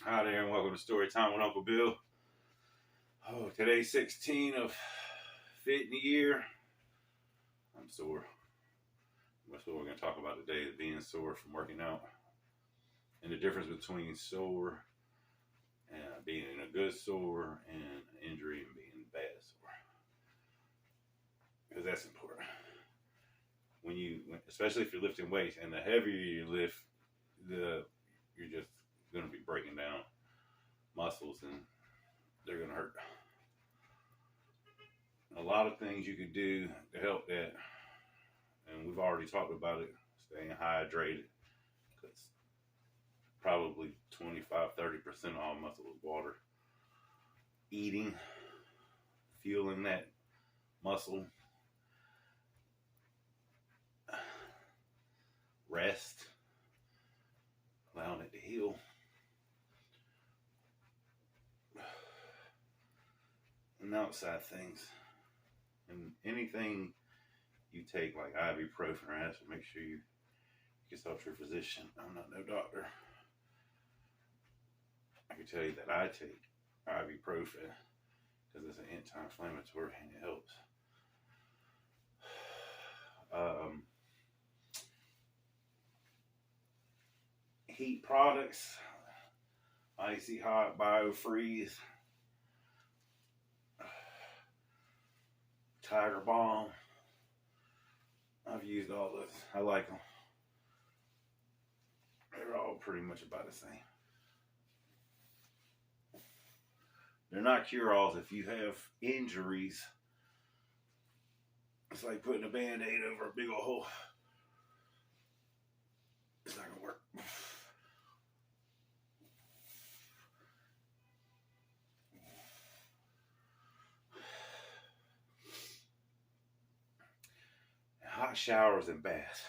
Hi there, and welcome to Story Time with Uncle Bill. Oh, today's 16 of fit in the year. I'm sore. That's what we're going to talk about today: is being sore from working out, and the difference between sore and being a good sore and injury and being bad sore. Because that's important. Especially if you're lifting weights, and the heavier you lift, you're just going to be breaking down muscles, and they're going to hurt. A lot of things you could do to help that, and we've already talked about it: staying hydrated, because probably 25-30% of all muscle is water. Eating, fueling that muscle. Rest, allowing it to heal. And outside things. And anything you take, like ibuprofen or acid, make sure you consult your physician. I'm not no doctor. I can tell you that I take ibuprofen because it's an anti-inflammatory and it helps. Heat products, Icy Hot, BioFreeze, Tiger Balm. I've used all those. I like them. They're all pretty much about the same. They're not cure-alls. If you have injuries, it's like putting a Band-Aid over a big old hole. It's not gonna work. Hot showers and baths.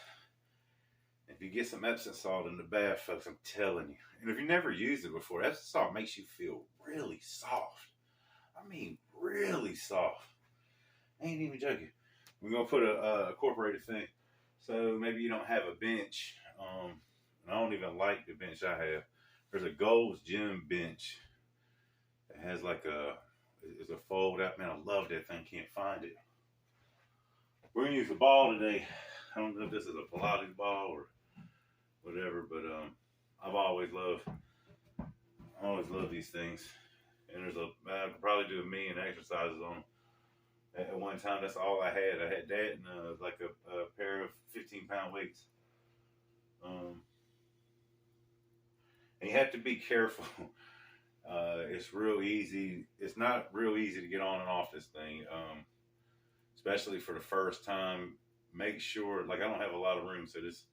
If you get some Epsom salt in the bath, folks, I'm telling you. And if you never used it before, Epsom salt makes you feel really soft. I mean, really soft. I ain't even joking. We're gonna put a incorporated thing. So maybe you don't have a bench. I don't even like the bench I have. There's a Gold's Gym bench. It has it's a fold out. Man, I love that thing. Can't find it. We're gonna use the ball today. I don't know if this is a Pilates ball or whatever, but I've always loved these things. And I could probably do a million exercises on them. At one time, that's all I had. I had that and like a pair of 15-pound weights. And you have to be careful. It's real easy. It's not real easy to get on and off this thing, especially for the first time. Make sure, like, I don't have a lot of room, so this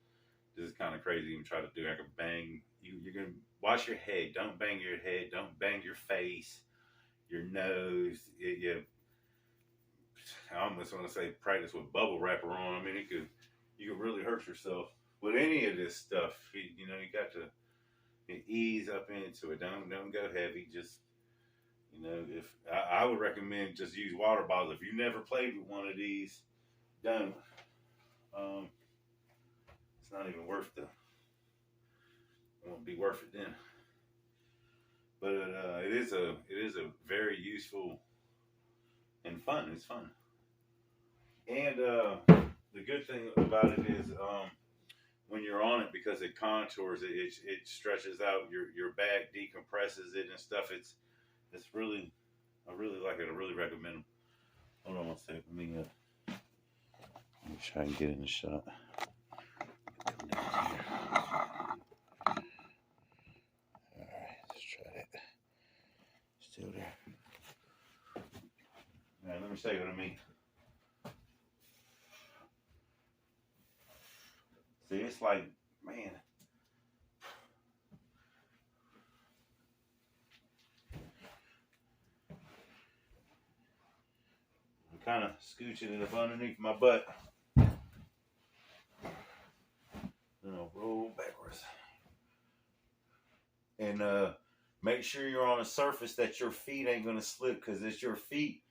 is kind of crazy to even try to do. I can bang. You're going to wash your head. Don't bang your head. Don't bang your face, your nose. I almost want to say practice with bubble wrapper on. I mean, you could really hurt yourself with any of this stuff. You got to ease up into it. Don't go heavy. Just, if I would recommend just use water bottles. If you never played with one of these, don't. It's not even worth it won't be worth it then. But it is a very useful and fun. It's fun. And the good thing about it is when you're on it, because it contours it stretches out your back, decompresses it and stuff. It's really, I really like it. I really recommend them. Hold on one second. Let me try and get in the shot. Come down here. All right, let's try that. Still there. All right, let me show you what I mean. See, it's like, man. I'm kind of scooching it up underneath my butt. Then I'll roll backwards. And make sure you're on a surface that your feet ain't going to slip, because it's your feet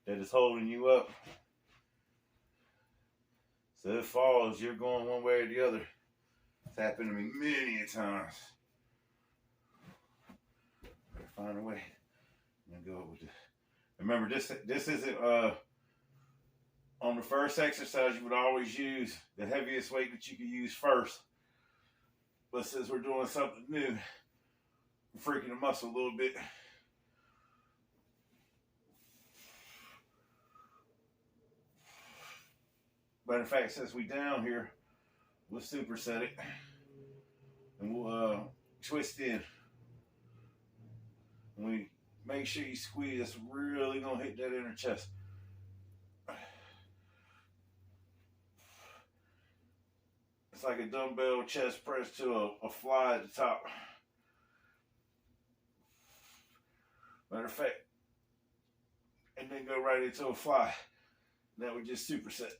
that is holding you up. So if it falls, you're going one way or the other. It's happened to me many a times. find a way. I'm gonna go with this. Remember, this isn't on the first exercise. You would always use the heaviest weight that you could use first. But since we're doing something new, we're freaking the muscle a little bit. Matter of fact, since we down here, we'll superset it and we'll twist in. And we make sure you squeeze. That's really gonna hit that inner chest. It's like a dumbbell chest press to a fly at the top. Matter of fact, and then go right into a fly. Now we just superset.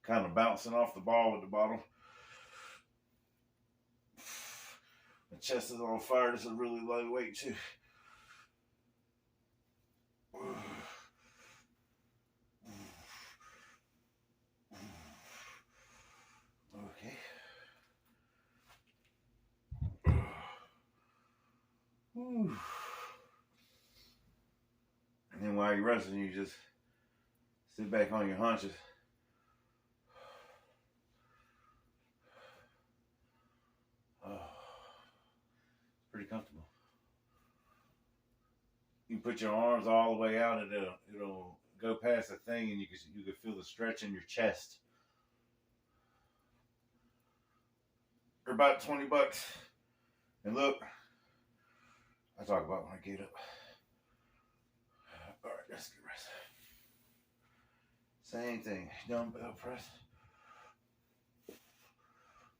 Kind of bouncing off the ball at the bottom. The chest is on fire. This is really light weight too. Okay. And then while you're resting, you just sit back on your haunches. Pretty comfortable. You can put your arms all the way out, and it'll go past the thing, and you can feel the stretch in your chest. They're about $20. And look, I talk about when I get up. All right, let's get rest. Same thing, dumbbell press.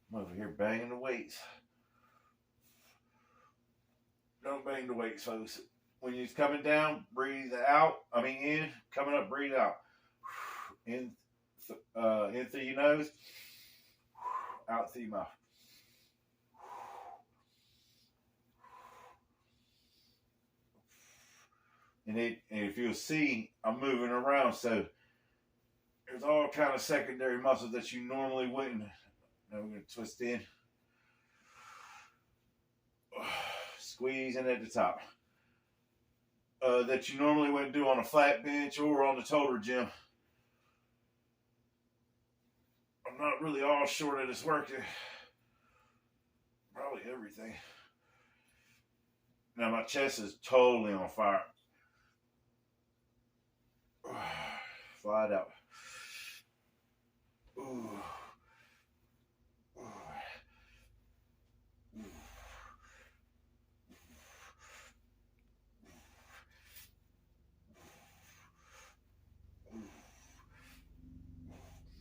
I'm over here banging the weights. Don't bang the weights, folks. When you're coming down, breathe out. In. Coming up, breathe out. In through your nose. Out through your mouth. And if you'll see, I'm moving around, so there's all kind of secondary muscles that you normally wouldn't. Now we're going to twist in. Squeezing at the top. That you normally wouldn't do on a flat bench or on the total gym. I'm not really all sure that it's working. Probably everything. Now my chest is totally on fire. Fly it out. Ooh.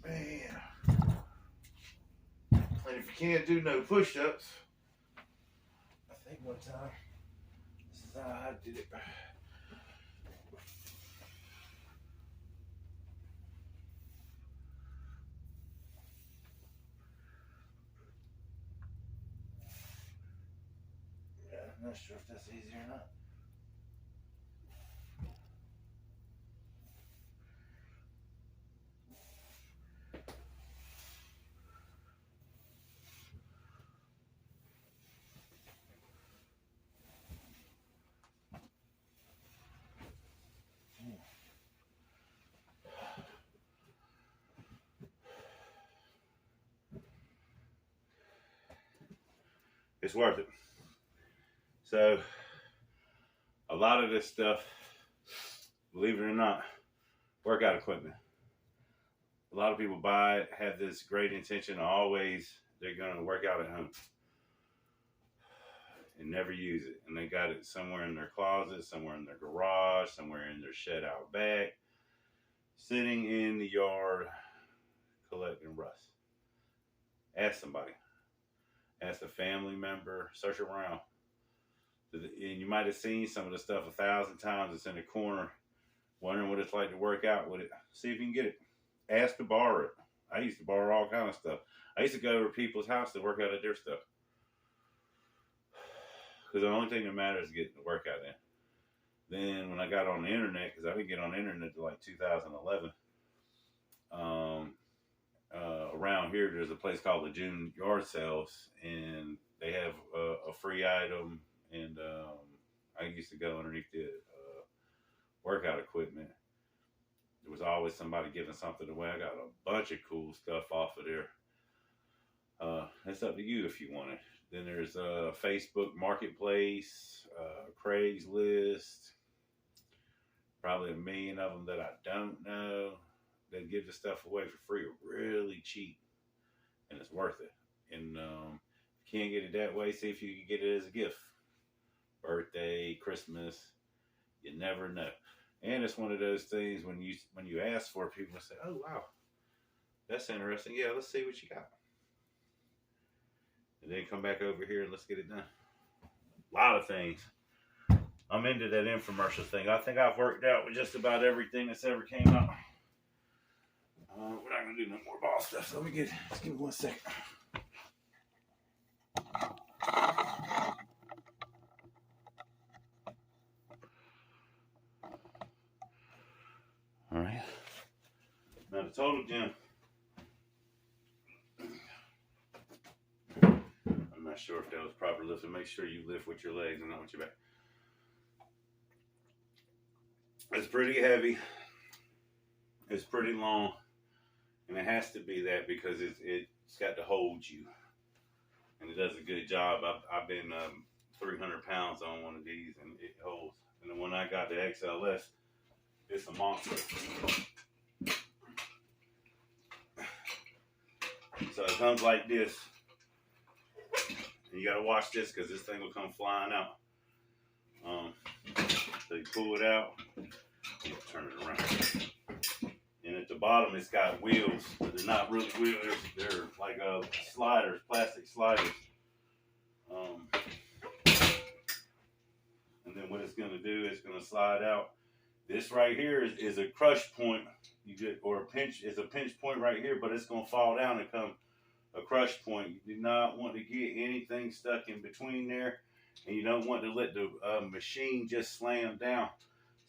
Man. And if you can't do no push-ups, I think one time, this is how I did it. Yeah, I'm not sure if that's easy or not. It's worth it. So, a lot of this stuff, believe it or not, workout equipment. A lot of people buy it, have this great intention, always they're going to work out at home and never use it. And they got it somewhere in their closet, somewhere in their garage, somewhere in their shed out back, sitting in the yard, collecting rust. Ask somebody. Ask a family member. Search around. And you might have seen some of the stuff 1,000 times. It's in the corner, wondering what it's like to work out with it. See if you can get it. Ask to borrow it. I used to borrow all kind of stuff. I used to go over to people's house to work out at their stuff. Because the only thing that matters is getting the workout in. Then when I got on the internet, because I didn't get on the internet until like 2011, um, around here there's a place called the June Yard Sales, and they have a free item. And I used to go underneath the workout equipment. There was always somebody giving something away. I got a bunch of cool stuff off of there. It's up to you if you want it. Then there's Facebook Marketplace, Craigslist, probably a million of them that I don't know. They give the stuff away for free, really cheap, and it's worth it. And if you can't get it that way, see if you can get it as a gift. Birthday, Christmas, you never know. And it's one of those things when you ask for it, people say, "Oh wow, that's interesting. Yeah, let's see what you got." And then come back over here and let's get it done. A lot of things. I'm into that infomercial thing. I think I've worked out with just about everything that's ever came out. We're not gonna do no more ball stuff. So just give me 1 second. All right. Now the total gym. I'm not sure if that was proper lifting. Make sure you lift with your legs and not with your back. It's pretty heavy. It's pretty long. And it has to be that because it's got to hold you. And it does a good job. I've been 300 pounds on one of these and it holds. And then when I got the XLS, it's a monster. So it comes like this. And you gotta watch this because this thing will come flying out. So you pull it out, you turn it around. And at the bottom it's got wheels, but they're not really wheels, they're like sliders, plastic sliders. And then what it's gonna do, it's gonna slide out. This right here is a crush point. Or a pinch, it's a pinch point right here, but it's gonna fall down and come a crush point. You do not want to get anything stuck in between there, and you don't want to let the machine just slam down.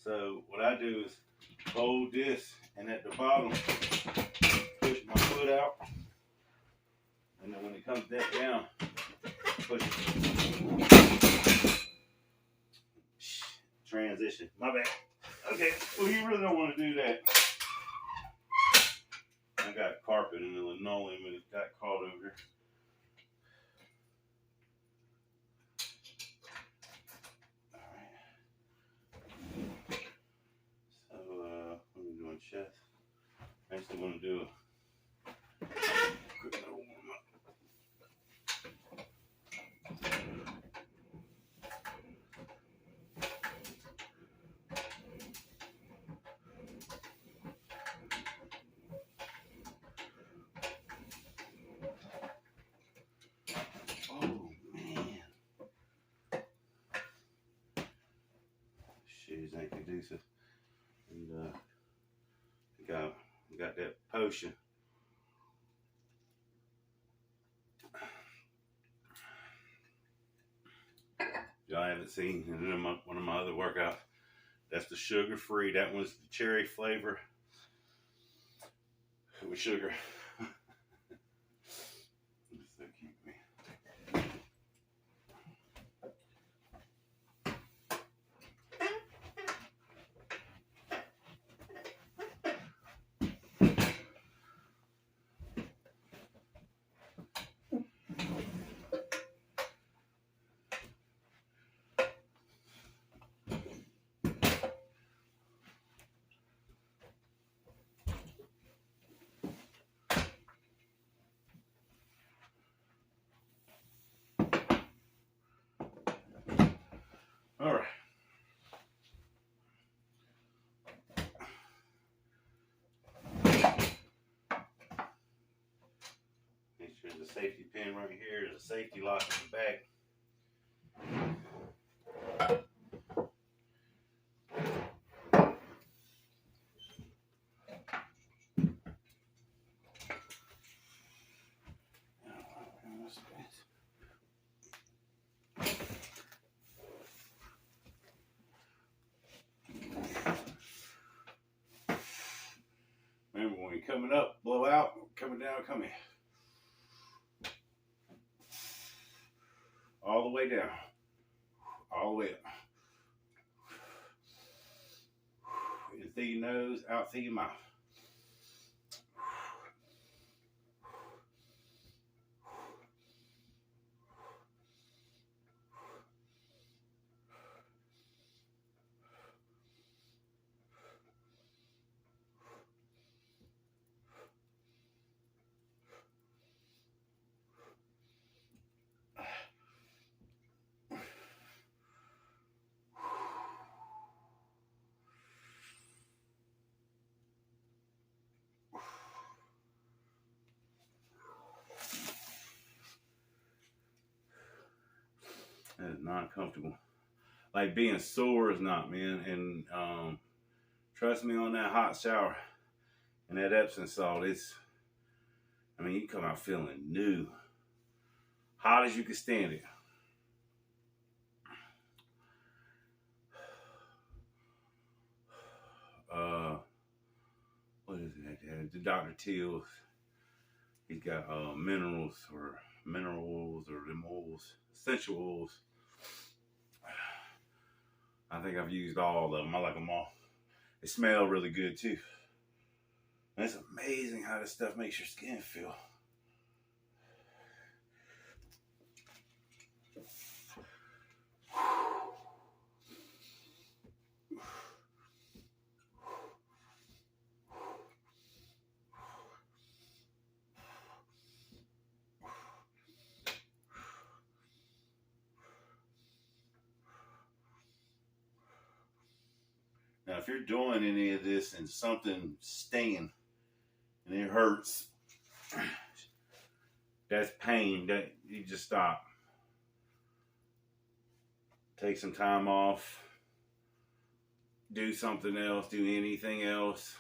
So what I do is hold this, and at the bottom, push my foot out, and then when it comes back down, push it. Transition. My bad. Okay, well you really don't want to do that. I got carpet and the linoleum and it got caught over here. Alright. So, what are we doing, chest? I actually want to do a quick little warm up. Ain't conducive, and got that potion. Y'all haven't seen in one of my other workouts. That's the sugar free. That one's the cherry flavor with sugar. So cute, man. All right. Make sure there's a safety pin right here. There's a safety lock in the back. Coming up, blow out. Coming down, come in. All the way down. All the way up. In through your nose, out through your mouth. That is not comfortable. Like being sore is not, man. And trust me on that hot shower and that Epsom salt, I mean, you come out feeling new. Hot as you can stand it. What is it? The Dr. Teal's, he's got minerals or them oils, essential oils. I think I've used all of them. I like them all. They smell really good too. And it's amazing how this stuff makes your skin feel. Now, if you're doing any of this and something staying and it hurts, that's pain. That you just stop. Take some time off. Do something else. Do anything else.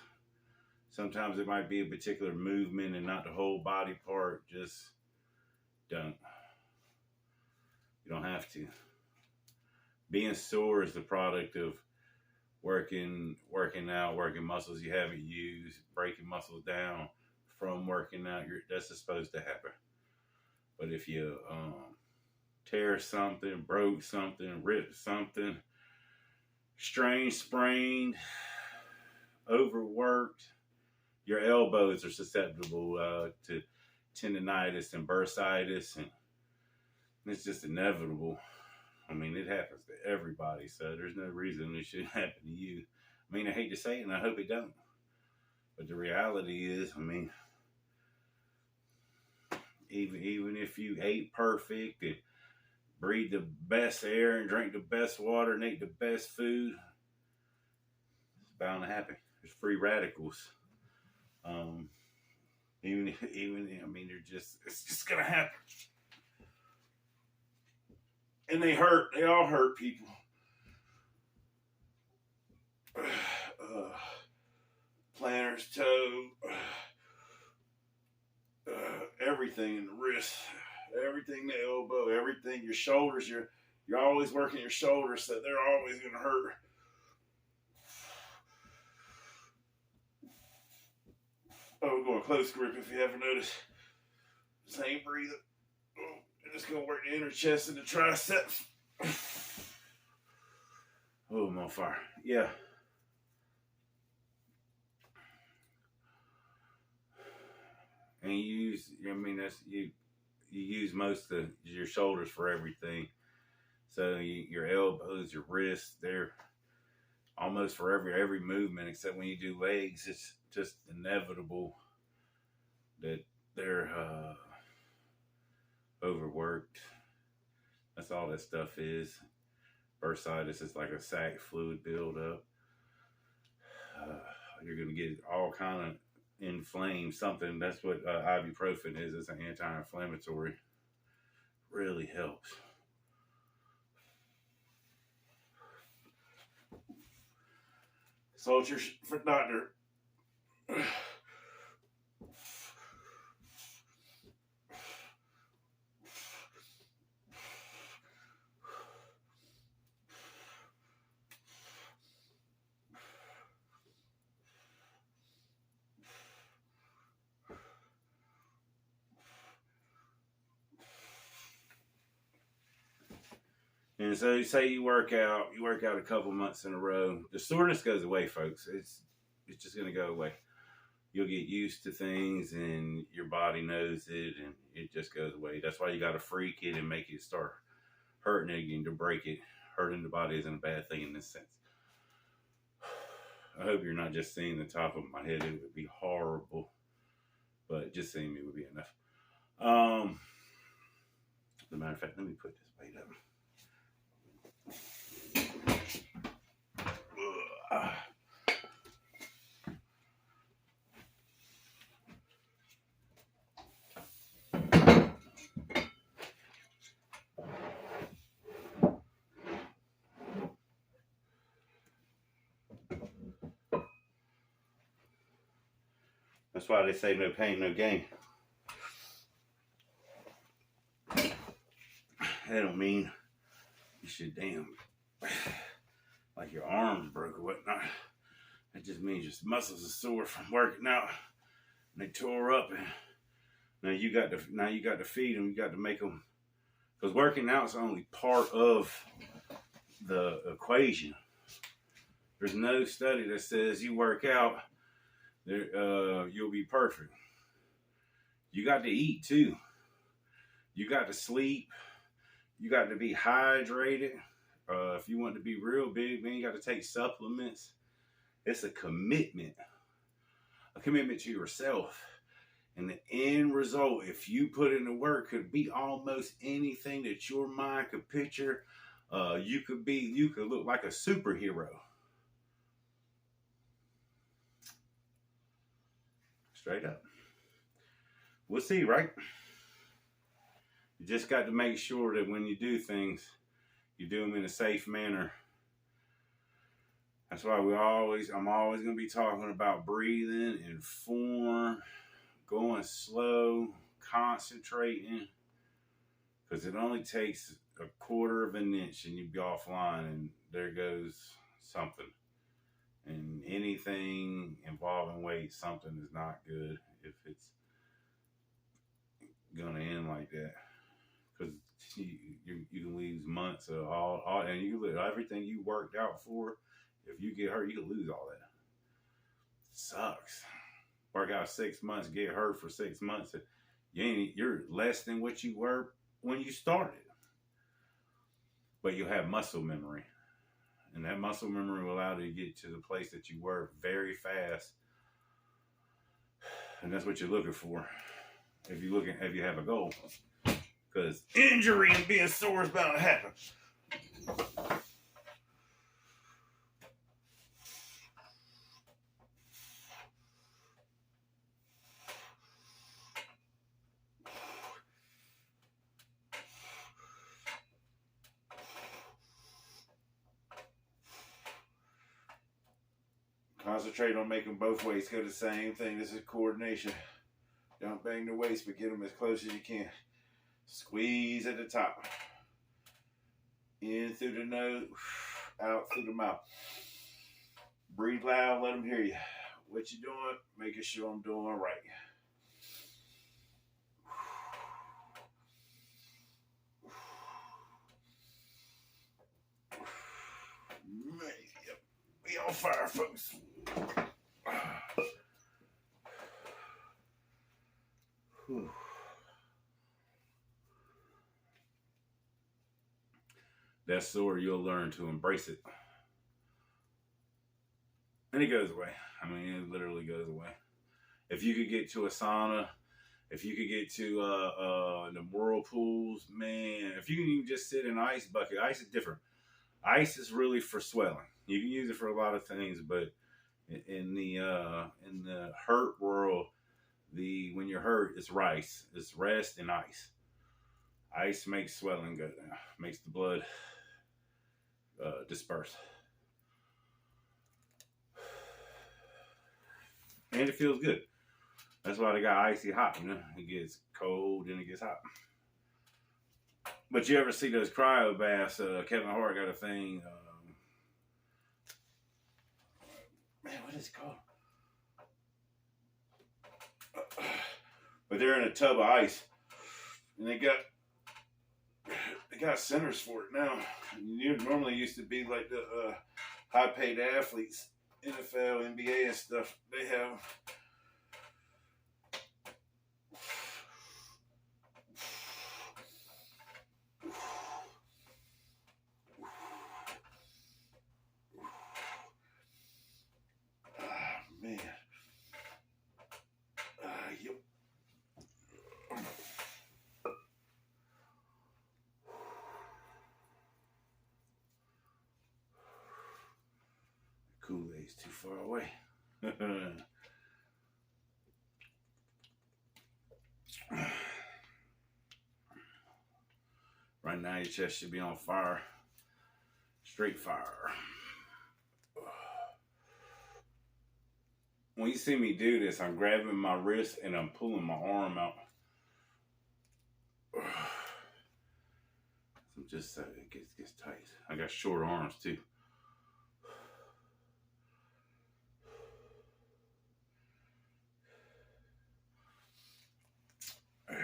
Sometimes it might be a particular movement and not the whole body part. Just don't. You don't have to. Being sore is the product of working out, working muscles you haven't used, breaking muscles down from working out. That's supposed to happen. But if you tear something, broke something, ripped something, strained, sprained, overworked, your elbows are susceptible to tendonitis and bursitis, and it's just inevitable. I mean, it happens to everybody, so there's no reason it should happen to you. I mean, I hate to say it, and I hope it don't. But the reality is, I mean, even if you ate perfect and breathed the best air and drank the best water and ate the best food, it's bound to happen. There's free radicals. Even I mean, it's just gonna happen. And they hurt. They all hurt people. Plantar's toe, everything in the wrist, everything in the elbow, everything. Your shoulders. You're always working your shoulders, so they're always gonna hurt. Oh, we're going close grip if you haven't noticed. Same breathing. Oh, I'm just gonna work the inner chest and the triceps. Oh, I'm on fire. Yeah. And you use most of your shoulders for everything. So your elbows, your wrists, they're almost for every movement, except when you do legs, it's just inevitable that they're overworked. That's all that stuff is. Bursitis is like a sac fluid buildup. You're going to get all kind of inflamed. Something, that's what ibuprofen is. It's an anti-inflammatory. Really helps. Soldiers for doctor. And so you say you work out a couple months in a row, the soreness goes away, folks. It's just gonna go away. You'll get used to things and your body knows it and it just goes away. That's why you gotta freak it and make it start hurting again to break it. Hurting the body isn't a bad thing in this sense. I hope you're not just seeing the top of my head. It would be horrible. But just seeing me would be enough. As a matter of fact, let me put this weight up. That's why they say no pain, no gain. That don't mean you should like your arms broke or whatnot. That just means your muscles are sore from working out and they tore up. And now you got to feed them. You got to make them, because working out is only part of the equation. There's no study that says you work out, you'll be perfect. You got to eat too. You got to sleep. You got to be hydrated. If you want to be real big, man, you got to take supplements. It's a commitment to yourself. And the end result, if you put in the work, could be almost anything that your mind could picture. You could look like a superhero. Straight up. We'll see, right? You just got to make sure that when you do things, you do them in a safe manner. That's why I'm always going to be talking about breathing and form, going slow, concentrating, because it only takes a quarter of an inch and you'd be offline and there goes something. And anything involving weight, something is not good if it's going to end like that. Because you can lose months of all, and you lose everything you worked out for. If you get hurt, you can lose all that. Sucks. Work out 6 months, get hurt for 6 months. You're less than what you were when you started. But you'll have muscle memory. And that muscle memory will allow you to get to the place that you were very fast. And that's what you're looking for. If you have a goal. Because injury and being sore is bound to happen. Concentrate on making both weights go the same thing. This is coordination. Don't bang the weights, but get them as close as you can. Squeeze at the top. In through the nose, out through the mouth. Breathe loud, let them hear you. What you doing? Making sure I'm doing right. Man, we on fire, folks. That's sore, you'll learn to embrace it. And it goes away. I mean, it literally goes away. If you could get to a sauna, if you could get to the whirlpools, man, if you can even just sit in an ice bucket, ice is different. Ice is really for swelling. You can use it for a lot of things, but in the hurt world, when you're hurt, it's rice. It's rest and ice. Ice makes swelling go down, makes the blood disperse. And it feels good. That's why they got icy hot, you know. It gets cold and it gets hot. But you ever see those cryo baths? Kevin Hart got a thing. Man, what is it called? But they're in a tub of ice. And they got got centers for it now. You normally used to be like the high paid athletes, NFL, NBA, and stuff. They have. Man. Yep. Kool-Aid's too far away. Right now your chest should be on fire. Straight fire. When you see me do this, I'm grabbing my wrist and I'm pulling my arm out. I'm just it gets tight. I got short arms too. Let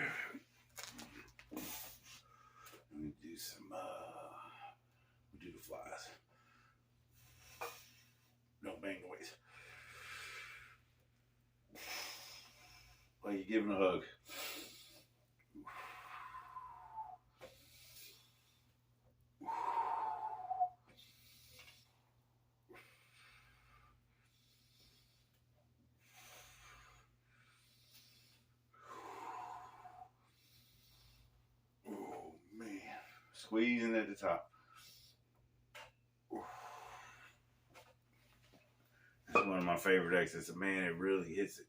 me do some. We do the flies. No bang noise. Like you're giving a hug. Oh man, squeezing at the top. That's one of my favorite exercises. Man, it really hits it.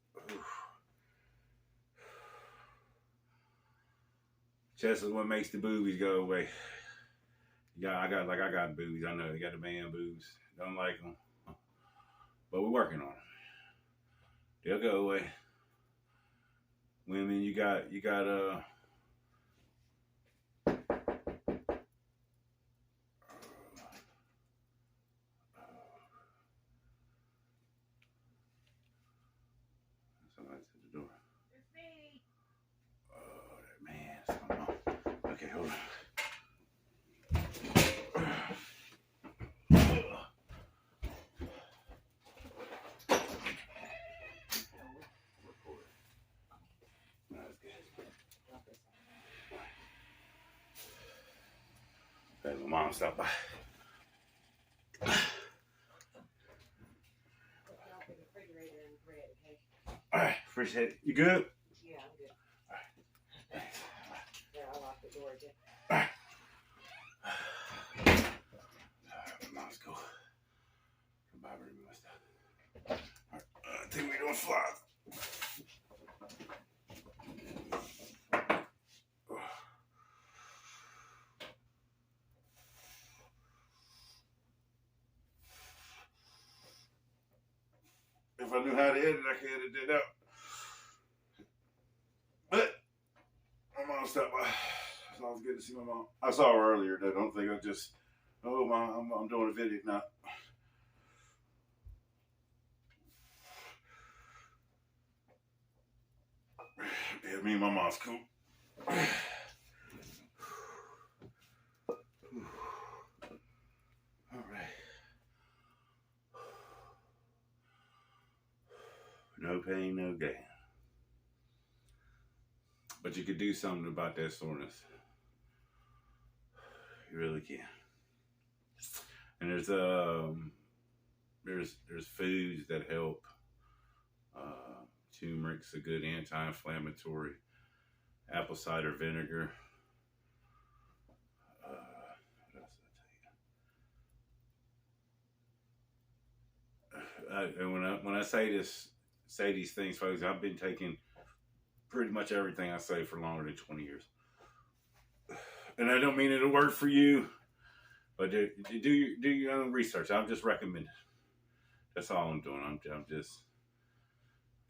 Chest is what makes the boobies go away. Yeah, I got boobies. I know they got the man boobs. Don't like them, but we're working on them. They'll go away. Women, you got somebody's at the door. It's me. Oh, that man. Okay, hold on. Hey, my mom stopped by. Alright, appreciate it. You good? Yeah, I'm good. Alright. Thanks. Yeah, I'll lock the door again. Alright. Alright, my mom's cool. Goodbye, baby, my stuff. Alright, I think we're doing flies. If I knew how to edit, I could edit it out. But my mom stopped by. It's always good to see my mom. I saw her earlier, though. Don't think I just, oh, mom, I'm doing a video now. Yeah, me and my mom's cool. All right. No pain, no gain. But you could do something about that soreness. You really can. And there's foods that help. Turmeric's a good anti-inflammatory. Apple cider vinegar. What else did I tell you? And when I say these things, folks, I've been taking pretty much everything I say for longer than 20 years. And I don't mean it'll work for you, but do your own research. I'm just recommending. That's all I'm doing. I'm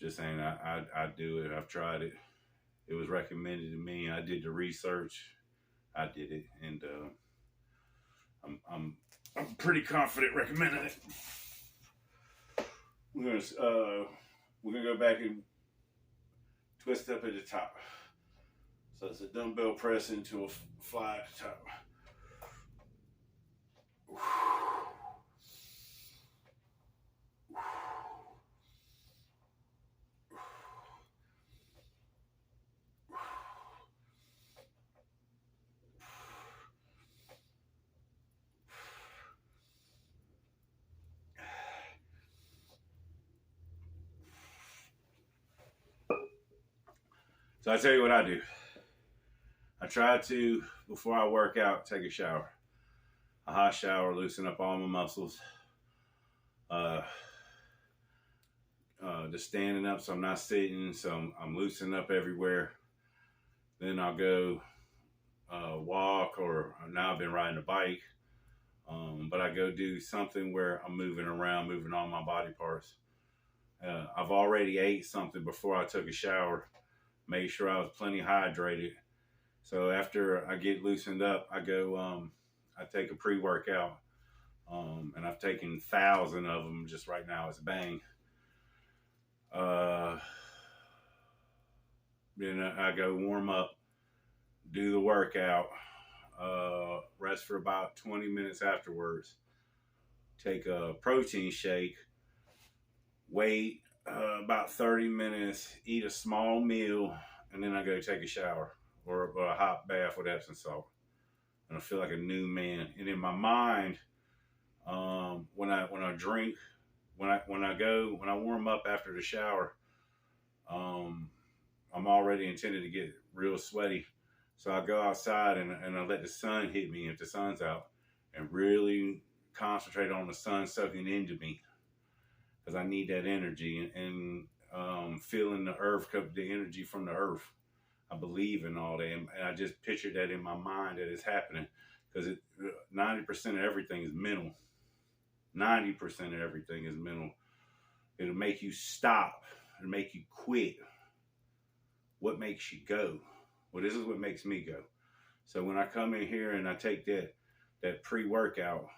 just saying I do it. I've tried it. It was recommended to me. I did the research. I did it, and I'm pretty confident recommending it. We're gonna go back and twist up at the top. So it's a dumbbell press into a fly at the top. So I tell you what I do. I try to, before I work out, take a shower. A hot shower, loosen up all my muscles. Uh, just standing up, so I'm not sitting, so I'm loosening up everywhere. Then I'll go walk, or now I've been riding a bike. But I go do something where I'm moving around, moving all my body parts. I've already ate something before I took a shower, made sure I was plenty hydrated. So after I get loosened up, I go, I take a pre-workout, and I've taken 1,000 of them just right now. It's bang. Then I go warm up, do the workout, rest for about 20 minutes afterwards, take a protein shake, wait about 30 minutes, eat a small meal, and then I go take a shower or a hot bath with Epsom salt. And I feel like a new man. And in my mind, when I drink, when I warm up after the shower, I'm already intended to get real sweaty. So I go outside and I let the sun hit me if the sun's out, and really concentrate on the sun soaking into me, because I need that energy and feeling the earth, the energy from the earth. I believe in all that, and I just picture that in my mind that it's happening, because 90% of everything is mental. 90% of everything is mental. It'll make you stop. It'll make you quit. What makes you go? Well, this is what makes me go. So when I come in here and I take that pre-workout,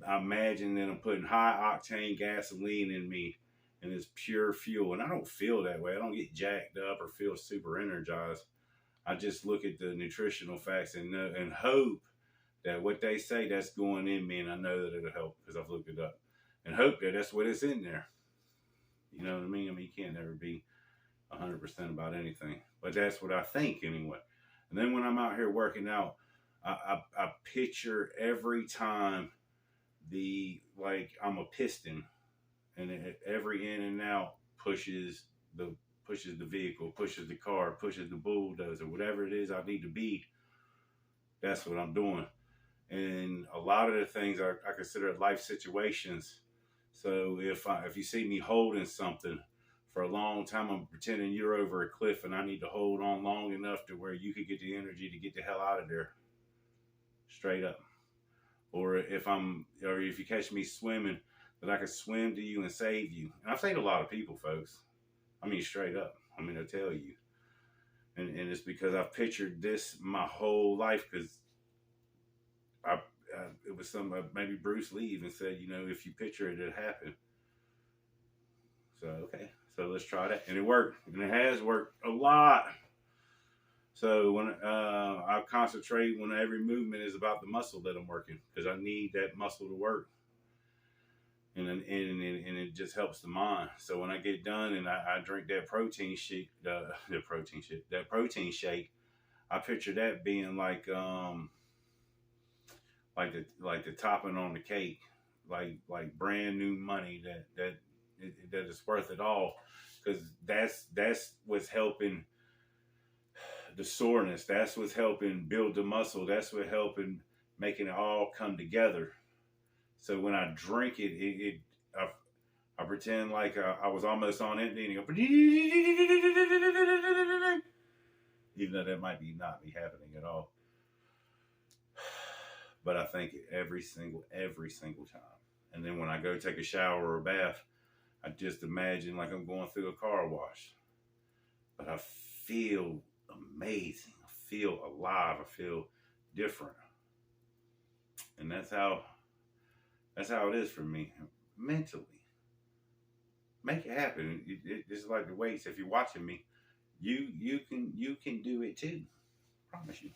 I imagine that I'm putting high octane gasoline in me, and it's pure fuel. And I don't feel that way. I don't get jacked up or feel super energized. I just look at the nutritional facts and know, and hope that what they say that's going in me, and I know that it'll help because I've looked it up, and hope that that's what is in there. You know what I mean? I mean, you can't never be 100% about anything, but that's what I think anyway. And then when I'm out here working out, I picture every time I'm a piston, and every in and out pushes the vehicle, pushes the car, pushes the bulldozer, whatever it is I need to be. That's what I'm doing. And a lot of the things I consider life situations. So if you see me holding something for a long time, I'm pretending you're over a cliff and I need to hold on long enough to where you could get the energy to get the hell out of there. Straight up. Or if you catch me swimming, that I could swim to you and save you. And I've saved a lot of people, folks. I mean, straight up. I mean, I'll tell you. And it's because I've pictured this my whole life, because it was maybe Bruce Lee even said, if you picture it, it'll happen. So, okay. So let's try that. And it worked. And it has worked a lot. So when I concentrate, when every movement is about the muscle that I'm working, because I need that muscle to work. And it just helps the mind. So when I get done and I drink that protein shake, that protein shake, I picture that being like the topping on the cake, like brand new money that is worth it all, because that's what's helping the soreness. That's what's helping build the muscle. That's what's helping making it all come together. So when I drink it, I pretend like I was almost on empty, and go, even though that might be not be happening at all. But I think it every single time. And then when I go take a shower or a bath, I just imagine like I'm going through a car wash. But I feel amazing. I feel alive. I feel different. And that's how it is for me mentally. Make it happen. It's like the weights. If you're watching me, you can do it too. I promise you.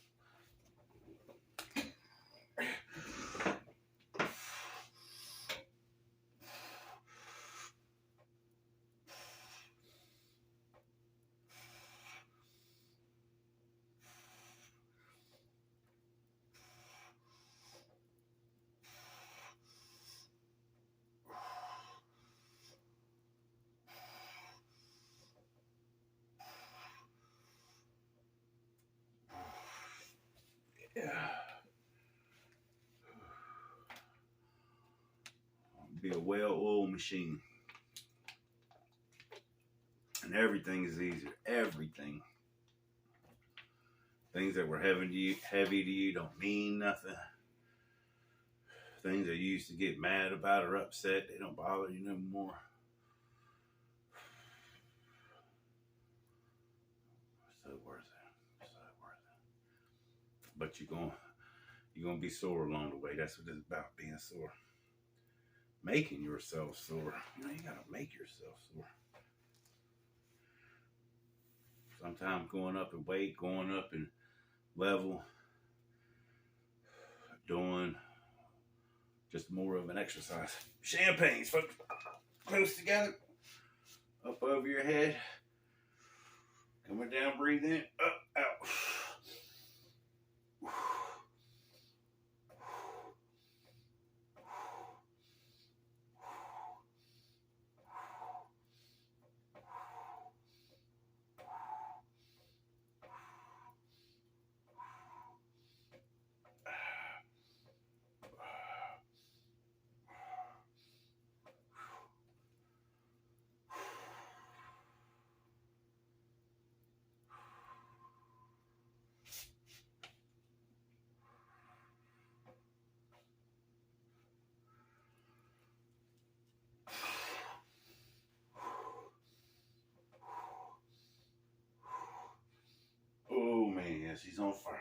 be a well-oiled machine. And everything is easier. Everything. Things that were heavy to you don't mean nothing. Things that you used to get mad about or upset, they don't bother you no more. So worth it. So worth it. But you're gonna be sore along the way. That's what it's about, being sore. Making yourself sore. You gotta make yourself sore. Sometimes going up in weight, going up in level, doing just more of an exercise. Champagnes, folks. Close together. Up over your head. Coming down, breathe in. Up, out. Oh man, yes, he's on fire.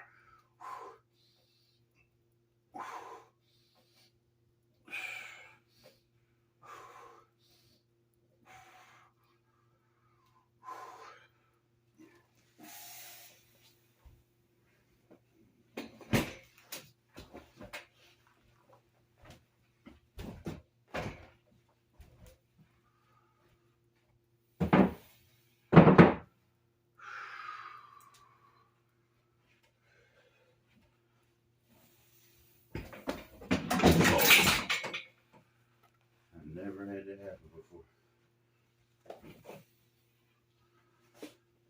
Never had that happen before.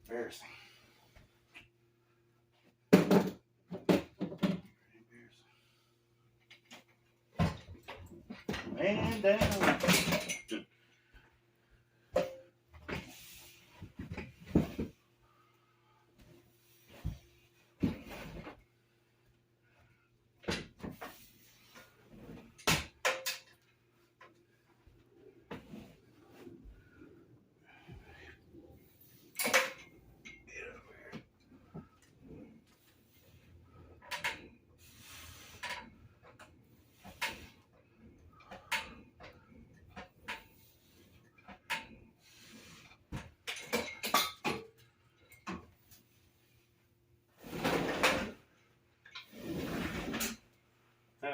Embarrassing. Man down.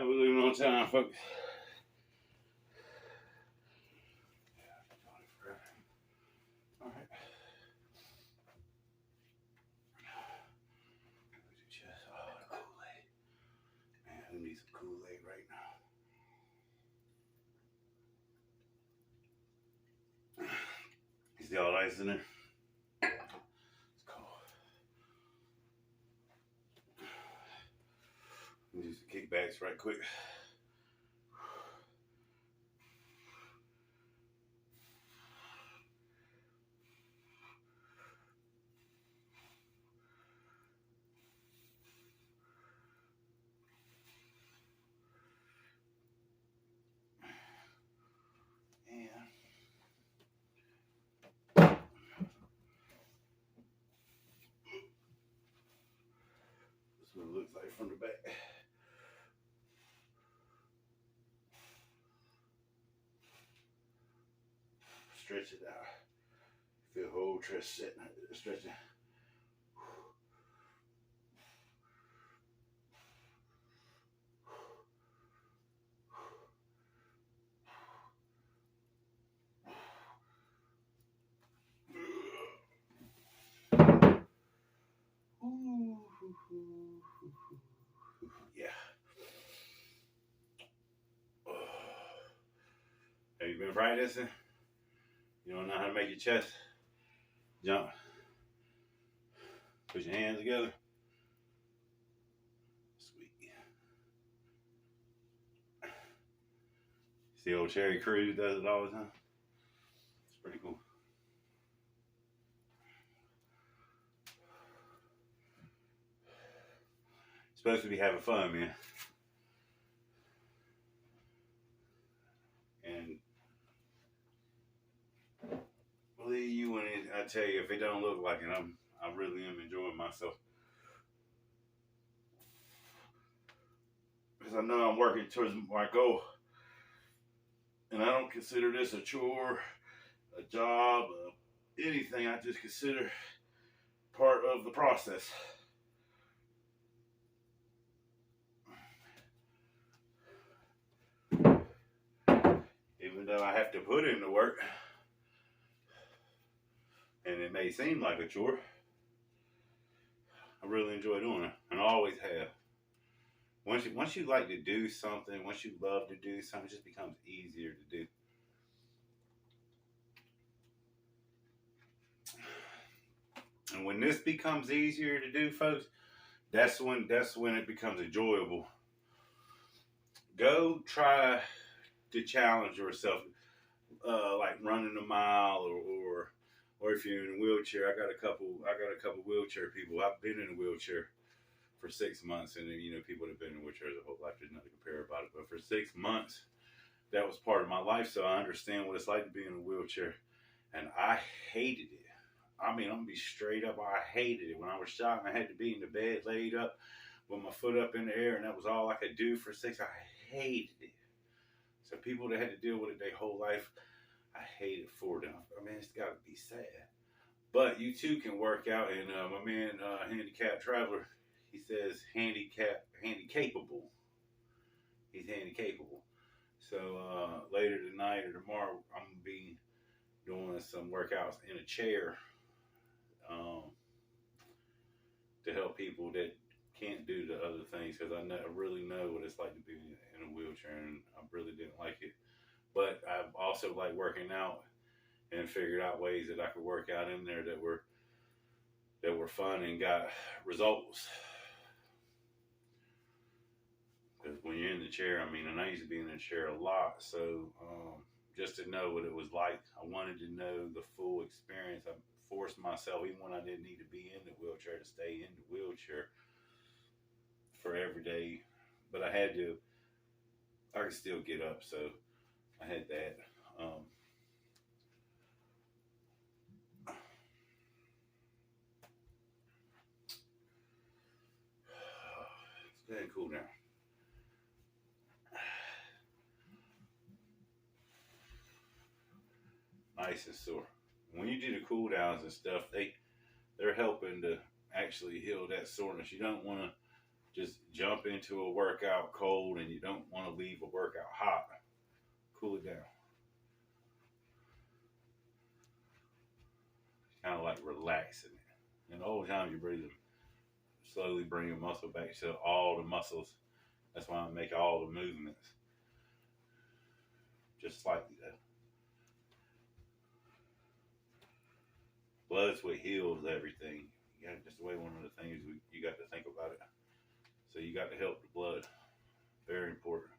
We're leaving on time, folks. All right. Oh, the Kool-Aid. Man, who needs some Kool-Aid right now? Is the all ice in there? It's cold. Let me do some kickbacks right quick. That's what it looks like from the back. Stretch it out. Feel the whole chest setting, stretching. Yeah. Have you been practicing? You don't know how to make your chest jump? Put your hands together. Sweet. See old Cherry Crews does it all the time. It's pretty cool. Supposed to be having fun, man. And believe you when I tell you, if it don't look like it, I really am enjoying myself. Because I know I'm working towards my goal. And I don't consider this a chore, a job, anything. I just consider part of the process. Even though I have to put in the work, and it may seem like a chore, I really enjoy doing it, and I always have. Once you like to do something, once you love to do something, it just becomes easier to do. And when this becomes easier to do, folks, that's when it becomes enjoyable. Go try to challenge yourself, like running a mile, or if you're in a wheelchair. I got a couple wheelchair people. I've been in a wheelchair for 6 months, and people that have been in wheelchairs their whole life, there's nothing to compare about it. But for 6 months, that was part of my life, so I understand what it's like to be in a wheelchair, and I hated it. I mean, I'm gonna be straight up. I hated it when I was shot and I had to be in the bed, laid up, with my foot up in the air, and that was all I could do for 6. I hated it. So people that had to deal with it their whole life, I hate it for them. I mean, it's got to be sad. But you too can work out, and my man, Handicapped Traveler, he says handy-capable. He's handy-capable. So later tonight or tomorrow, I'm going to be doing some workouts in a chair to help people that can't do the other things, because I really know what it's like to be in a wheelchair, and I really didn't like it. But I also like working out, and figured out ways that I could work out in there that were fun and got results. Because when you're in the chair, I mean, and I used to be in the chair a lot, so just to know what it was like, I wanted to know the full experience. I forced myself, even when I didn't need to be in the wheelchair, to stay in the wheelchair for every day. But I could still get up, so I had that. Let's go ahead and cool down. Nice and sore. When you do the cool downs and stuff, they're helping to actually heal that soreness. You don't want to just jump into a workout cold, and you don't want to leave a workout hot. Cool it down. Kind of like relaxing it. And the whole time you're breathing, slowly bring your muscle back to all the muscles. That's why I make all the movements. Just slightly though. Blood's what heals everything. That's the way one of the things you got to think about it. So you got to help the blood. Very important.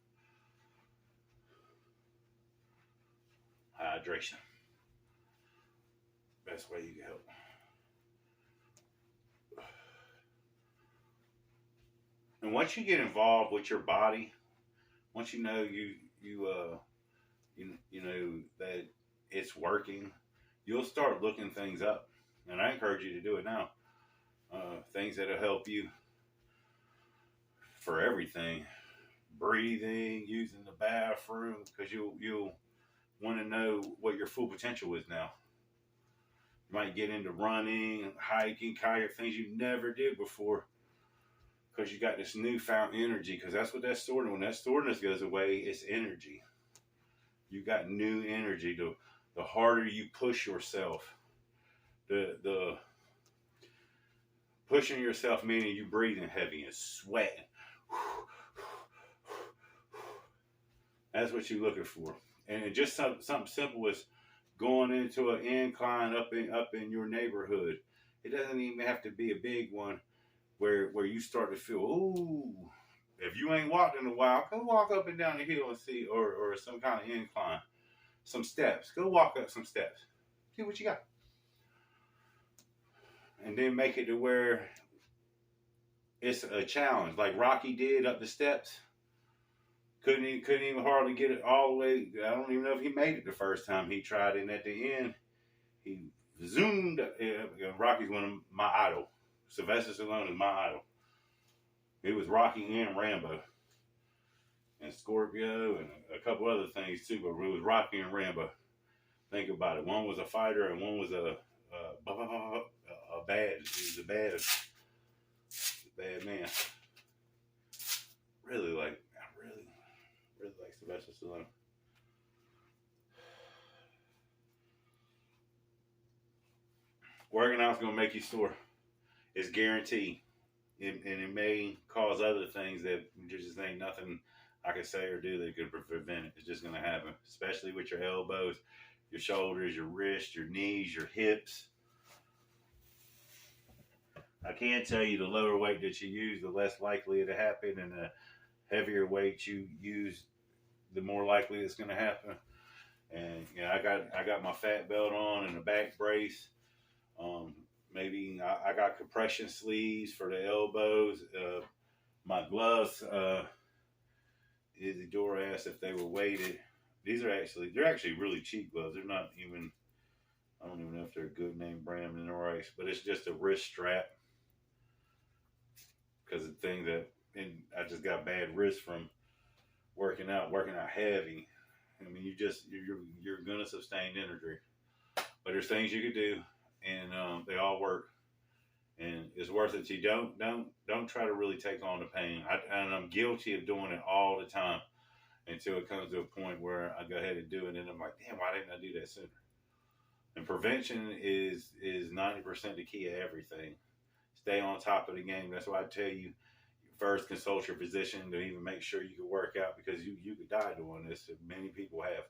Hydration. Best way you can help. And once you get involved with your body, once you know you know that it's working, you'll start looking things up. And I encourage you to do it now. Things that'll help you for everything. Breathing, using the bathroom, because you'll want to know what your full potential is now. You might get into running, hiking, kayak, things you never did before, because you got this newfound energy. Because that's what that soreness, when that soreness goes away, it's energy. You got new energy. The harder you push yourself, the pushing yourself, meaning you breathing heavy and sweating. That's what you're looking for. And it just something simple as going into an incline up in your neighborhood. It doesn't even have to be a big one where you start to feel, ooh, if you ain't walked in a while, go walk up and down the hill and see, or some kind of incline, some steps. Go walk up some steps. See what you got. And then make it to where it's a challenge, like Rocky did up the steps. Couldn't even hardly get it all the way. I don't even know if he made it the first time he tried it. And at the end, he zoomed. Rocky's one of my idol. Sylvester Stallone is my idol. It was Rocky and Rambo. And Scorpio and a couple other things too. But it was Rocky and Rambo. Think about it. One was a fighter and one was a bad. He was a bad man. Really like Sylvester Stallone. Working out's gonna make you sore. It's guaranteed. And it may cause other things that there just ain't nothing I can say or do that could prevent it. It's just gonna happen, especially with your elbows, your shoulders, your wrists, your knees, your hips. I can tell you the lower weight that you use, the less likely it'll happen, and the heavier weight you use, the more likely it's going to happen. And I got my fat belt on and a back brace. Maybe I got compression sleeves for the elbows. My gloves, Isadora asked if they were weighted. They're actually really cheap gloves. They're not even, I don't even know if they're a good name brand in the race, but it's just a wrist strap. Because the thing and I just got bad wrists from working out heavy. I mean, you're gonna sustain injury, but there's things you could do, and they all work, and it's worth it. You don't try to really take on the pain. I'm guilty of doing it all the time until it comes to a point where I go ahead and do it, and I'm like, damn, why didn't I do that sooner? And prevention is 90% the key of everything. Stay on top of the game. That's why I tell you, first consult your physician to even make sure you can work out, because you could die doing this. Many people have,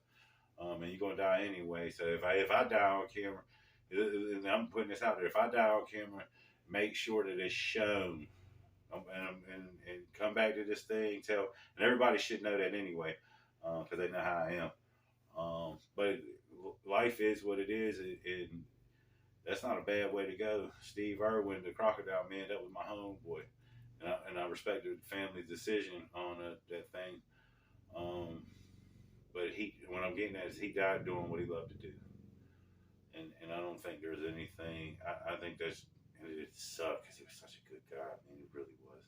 and you're gonna die anyway. So if I die on camera, and I'm putting this out there, if I die on camera, make sure that it's shown, and come back to this thing. And everybody should know that anyway, because they know how I am. But life is what it is, and that's not a bad way to go. Steve Irwin, the Crocodile Man, that was my homeboy. And I respected the family's decision on that thing. But what I'm getting at is he died doing what he loved to do. And I don't think there's anything, I think it sucked because he was such a good guy. I mean, he really was.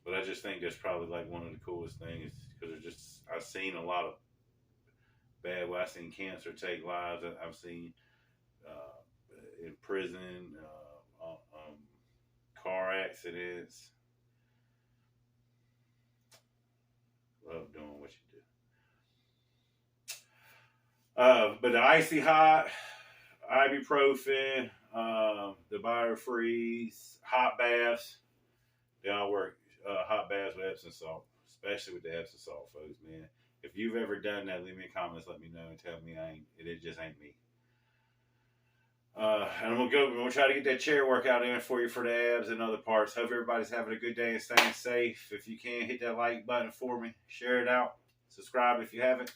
But I just think that's probably like one of the coolest things, because I've seen a lot of bad. I've seen cancer take lives. I've seen in prison, car accidents. Love doing what you do. But the Icy Hot, ibuprofen, the BioFreeze, hot baths, they all work. Hot baths with Epsom salt, especially with the Epsom salt, folks, man. If you've ever done that, leave me comments, let me know, and tell me it just ain't me. And I'm gonna try to get that chair workout in for you for the abs and other parts. Hope everybody's having a good day and staying safe. If you can, hit that like button for me, share it out, subscribe if you haven't.